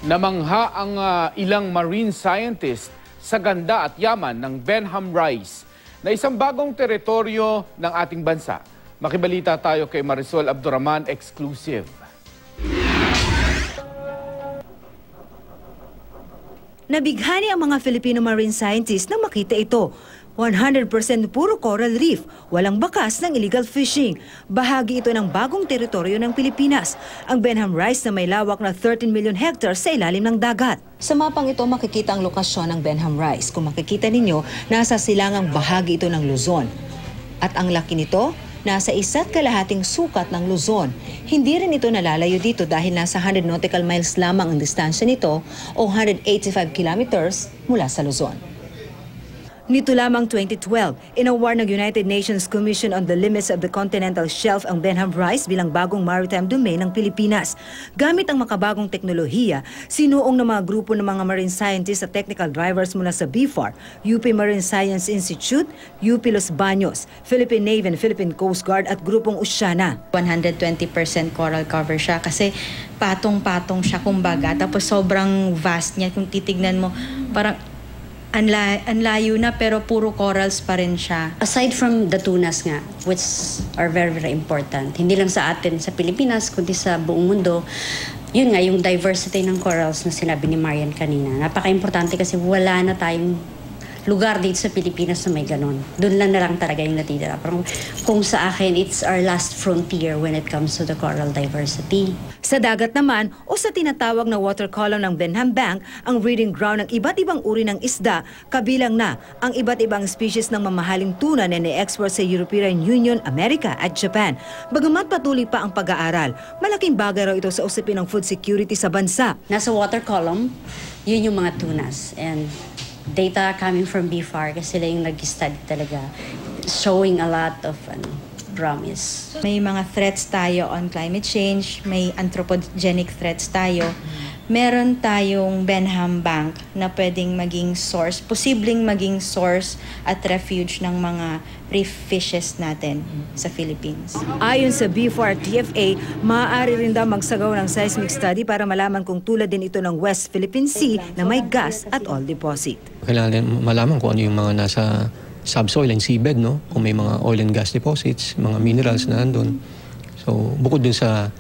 Namangha ang ilang marine scientist sa ganda at yaman ng Benham Rice na isang bagong teritoryo ng ating bansa. Makibalita tayo kay Marisol Abduraman, exclusive. Nabighani ang mga Filipino marine scientists nang makita ito. 100% puro coral reef, walang bakas ng illegal fishing. Bahagi ito ng bagong teritoryo ng Pilipinas, ang Benham Rice na may lawak na 13 million hectares sa ilalim ng dagat. Sa mapang ito makikita ang lokasyon ng Benham Rice. Kung makikita ninyo, nasa silangang bahagi ito ng Luzon. At ang laki nito, nasa 1.5 sukat ng Luzon. Hindi rin ito nalalayo dito dahil nasa 100 nautical miles lamang ang distansya nito o 185 kilometers mula sa Luzon. Nito lamang 2012, inaward ng United Nations Commission on the Limits of the Continental Shelf ang Benham Rice bilang bagong maritime domain ng Pilipinas. Gamit ang makabagong teknolohiya, sinuong ng mga grupo ng mga marine scientists at technical drivers mula sa BFAR, UP Marine Science Institute, UP Los Baños, Philippine Navy and Philippine Coast Guard at grupong Oceana. 120% coral cover siya kasi patong-patong siya kumbaga. Tapos sobrang vast niya. Kung titignan mo, parang ang layo na pero puro corals pa rin siya. Aside from the tunas nga, which are very, very important, hindi lang sa atin sa Pilipinas, kundi sa buong mundo, yun nga, yung diversity ng corals na sinabi ni Marian kanina. Napaka-importante kasi wala na tayong lugar dito sa Pilipinas na may ganon. Doon lang na lang talaga yung natitira. Pero kung sa akin, it's our last frontier when it comes to the coral diversity. Sa dagat naman o sa tinatawag na water column ng Benham Bank, ang breeding ground ng iba't ibang uri ng isda, kabilang na ang iba't ibang species ng mamahaling tuna na ni-export sa European Union, Amerika at Japan. Bagamat patuloy pa ang pag-aaral, malaking bagay raw ito sa usapin ng food security sa bansa. Nasa water column, yun yung mga tunas. And data coming from BFAR kasi sila yung nag-study talaga, showing a lot of promise. May mga threats tayo on climate change, may anthropogenic threats tayo. Meron tayong Benham Bank na pwedeng maging source, posibleng maging source at refuge ng mga reef fishes natin sa Philippines. Ayon sa BFAR TFA, maaari rin daw magsagawa ng seismic study para malaman kung tulad din ito ng West Philippine Sea na may gas at oil deposit. Kailangan malaman kung ano yung mga nasa subsoil and seabed, no? Kung may mga oil and gas deposits, mga minerals na andun. So, bukod dun sa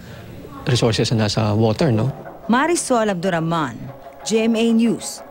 resources na nasa water, no? Marisol Abduraman, GMA News.